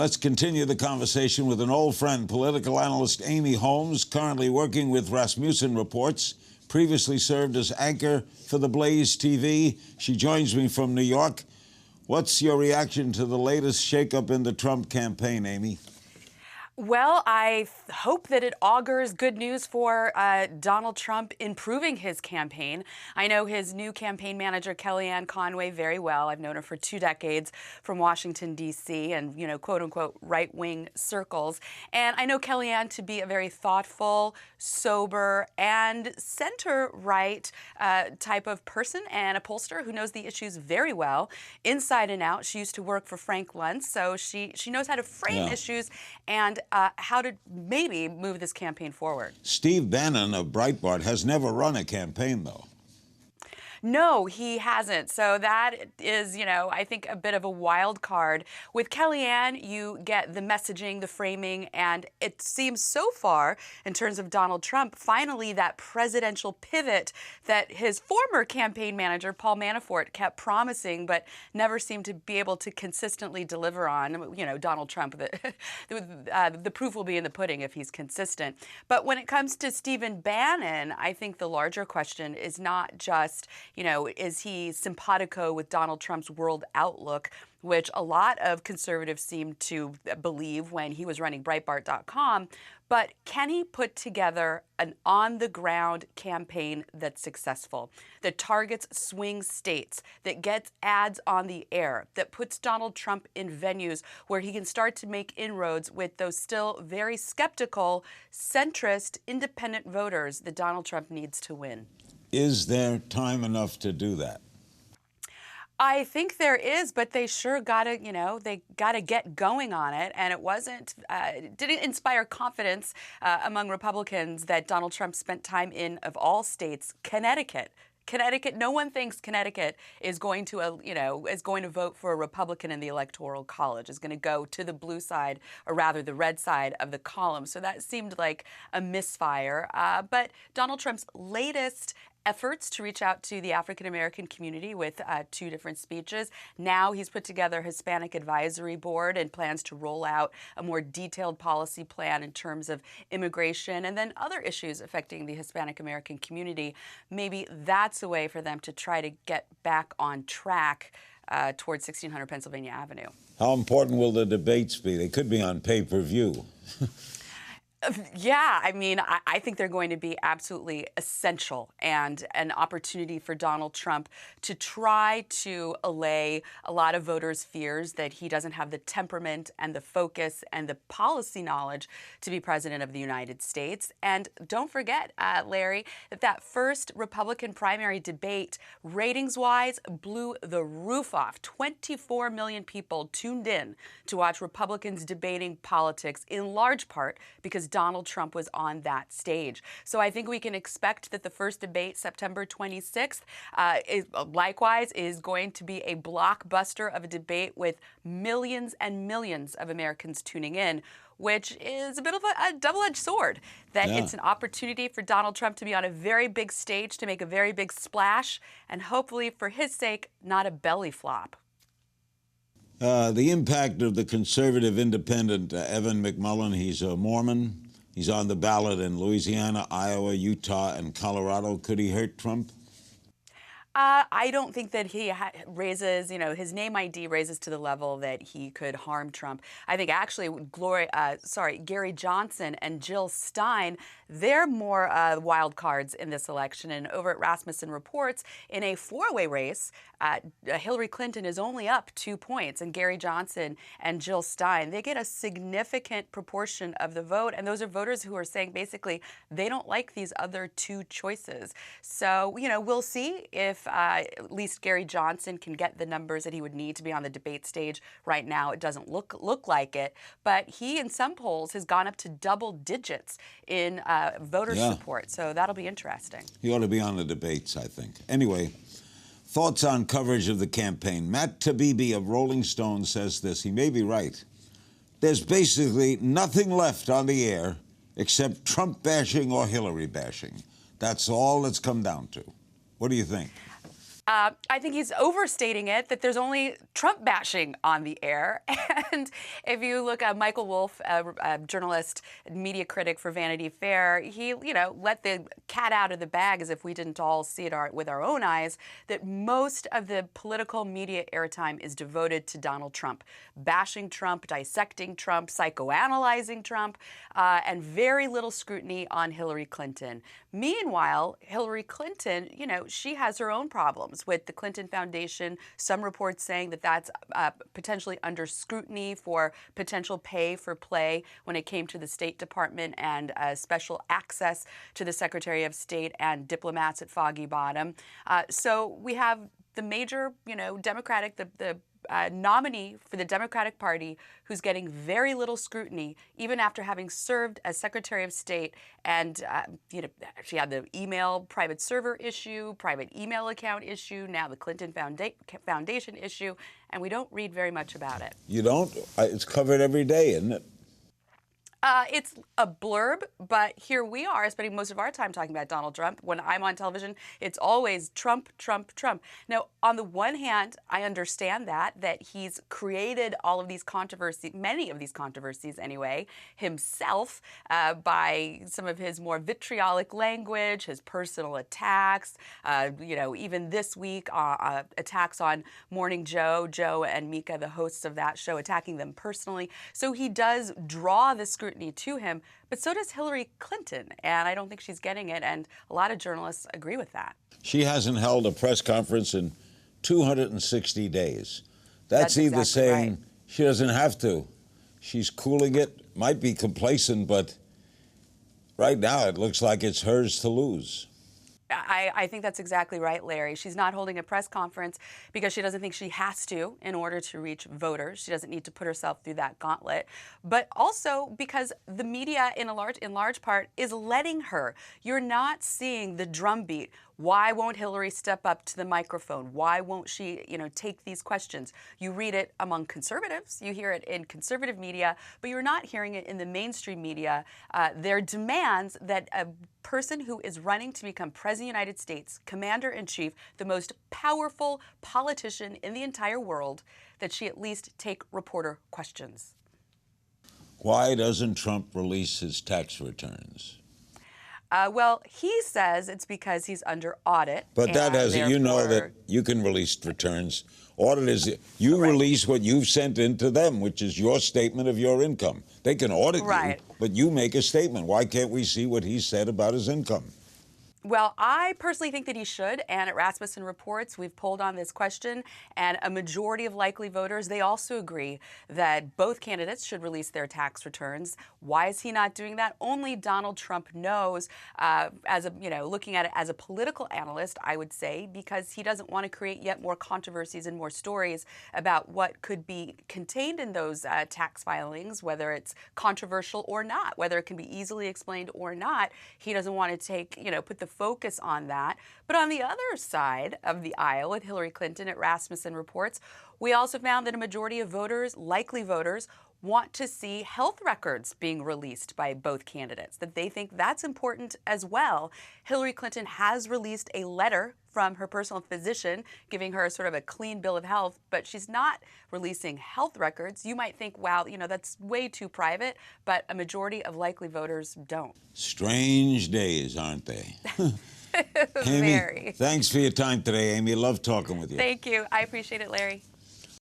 Let's continue the conversation with an old friend, political analyst Amy Holmes, currently working with Rasmussen Reports, previously served as anchor for the Blaze TV. She joins me from New York. What's your reaction to the latest shakeup in the Trump campaign, Amy? Well, I hope that it augurs good news for Donald Trump improving his campaign. I know his new campaign manager, Kellyanne Conway, very well. I've known her for 2 decades from Washington, D.C. and, quote unquote, right-wing circles. And I know Kellyanne to be a very thoughtful, sober, and center-right type of person and a pollster who knows the issues very well, inside and out. She used to work for Frank Luntz, so she knows how to frame issues and how to maybe move this campaign forward. Steve Bannon of Breitbart has never run a campaign, though. No, he hasn't. So that is, I think a bit of a wild card. With Kellyanne, you get the messaging, the framing, and it seems so far, in terms of Donald Trump, finally that presidential pivot that his former campaign manager, Paul Manafort, kept promising, but never seemed to be able to consistently deliver on. Donald Trump, the proof will be in the pudding if he's consistent. But when it comes to Stephen Bannon, I think the larger question is not just, is he simpatico with Donald Trump's world outlook, which a lot of conservatives seemed to believe when he was running Breitbart.com, but can he put together an on-the-ground campaign that's successful, that targets swing states, that gets ads on the air, that puts Donald Trump in venues where he can start to make inroads with those still very skeptical, centrist, independent voters that Donald Trump needs to win? Is there time enough to do that? I think there is, but they sure gotta, they gotta get going on it. And it didn't inspire confidence among Republicans that Donald Trump spent time in, of all states, Connecticut. No one thinks Connecticut is going to vote for a Republican in the Electoral College, is going to go to the blue side, or rather the red side of the column. So that seemed like a misfire. But Donald Trump's latest efforts to reach out to the African-American community with 2 different speeches. Now he's put together a Hispanic Advisory Board and plans to roll out a more detailed policy plan in terms of immigration and then other issues affecting the Hispanic-American community. Maybe that's a way for them to try to get back on track towards 1600 Pennsylvania Avenue. How important will the debates be? They could be on pay-per-view. Yeah, I think they're going to be absolutely essential and an opportunity for Donald Trump to try to allay a lot of voters' fears that he doesn't have the temperament and the focus and the policy knowledge to be president of the United States. And don't forget, Larry, that first Republican primary debate, ratings-wise, blew the roof off. 24 million people tuned in to watch Republicans debating politics, in large part because Donald Trump was on that stage. So I think we can expect that the first debate, September 26th, likewise is going to be a blockbuster of a debate with millions and millions of Americans tuning in, which is a bit of a double-edged sword, that it's an opportunity for Donald Trump to be on a very big stage, to make a very big splash, and hopefully, for his sake, not a belly flop. The impact of the conservative independent Evan McMullin, he's a Mormon. He's on the ballot in Louisiana, Iowa, Utah, and Colorado. Could he hurt Trump? I don't think that he raises, his name ID raises to the level that he could harm Trump. I think actually Gary Johnson and Jill Stein, they're more wild cards in this election. And over at Rasmussen Reports, in a 4-way race, Hillary Clinton is only up 2 points, and Gary Johnson and Jill Stein, they get a significant proportion of the vote. And those are voters who are saying basically they don't like these other 2 choices. So, we'll see if at least Gary Johnson can get the numbers that he would need to be on the debate stage. Right now, it doesn't look like it, but he, in some polls, has gone up to double digits in voter support. So that'll be interesting. He ought to be on the debates, I think. Anyway, thoughts on coverage of the campaign. Matt Taibbi of Rolling Stone says this. He may be right. There's basically nothing left on the air except Trump bashing or Hillary bashing. That's all it's come down to. What do you think? I think he's overstating it, that there's only Trump bashing on the air. And if you look at Michael Wolff, a journalist, media critic for Vanity Fair, he, let the cat out of the bag, as if we didn't all see it with our own eyes, that most of the political media airtime is devoted to Donald Trump, bashing Trump, dissecting Trump, psychoanalyzing Trump, and very little scrutiny on Hillary Clinton. Meanwhile, Hillary Clinton, she has her own problems with the Clinton Foundation. Some reports saying that that's potentially under scrutiny for potential pay for play when it came to the State Department and special access to the Secretary of State and diplomats at Foggy Bottom. So we have the major, Democratic, the nominee for the Democratic Party who's getting very little scrutiny, even after having served as Secretary of State. And, she had the email private server issue, private email account issue, now the Clinton Foundation issue, and we don't read very much about it. You don't? It's covered every day, isn't it? It's a blurb, but here we are spending most of our time talking about Donald Trump. When I'm on television, it's always Trump, Trump, Trump. Now, on the one hand, I understand that he's created all of these controversies, many of these controversies anyway, himself, by some of his more vitriolic language, his personal attacks, even this week, attacks on Morning Joe and Mika, the hosts of that show, attacking them personally. So he does draw the scrutiny to him, but so does Hillary Clinton, and I don't think she's getting it, and a lot of journalists agree with that. She hasn't held a press conference in 260 days. That's either exactly saying right. She doesn't have to. She's cooling it, might be complacent, but right now it looks like it's hers to lose. I think that's exactly right, Larry. She's not holding a press conference because she doesn't think she has to in order to reach voters. She doesn't need to put herself through that gauntlet. But also because the media, in large part, is letting her. You're not seeing the drumbeat. Why won't Hillary step up to the microphone? Why won't she, take these questions? You read it among conservatives. You hear it in conservative media, but you're not hearing it in the mainstream media. Their demands that a person who is running to become president of the United States, commander-in-chief, the most powerful politician in the entire world, that she at least take reporter questions. Why doesn't Trump release his tax returns? Well, he says it's because he's under audit. But that has, that you can release returns. Audit is, you release what you've sent in to them, which is your statement of your income. They can audit you, but you make a statement. Why can't we see what he said about his income? Well, I personally think that he should, and at Rasmussen Reports, we've polled on this question, and a majority of likely voters, they also agree that both candidates should release their tax returns. Why is he not doing that? Only Donald Trump knows. Looking at it as a political analyst, I would say, because he doesn't want to create yet more controversies and more stories about what could be contained in those tax filings, whether it's controversial or not, whether it can be easily explained or not. He doesn't want to put the focus on that. But on the other side of the aisle with Hillary Clinton at Rasmussen Reports, we also found that a majority of voters, likely voters, want to see health records being released by both candidates, that they think that's important as well. Hillary Clinton has released a letter from her personal physician giving her sort of a clean bill of health, but she's not releasing health records. You might think, wow, that's way too private, but a majority of likely voters don't. Strange days, aren't they? Amy, Very. Thanks for your time today, Amy. Love talking with you. Thank you. I appreciate it, Larry.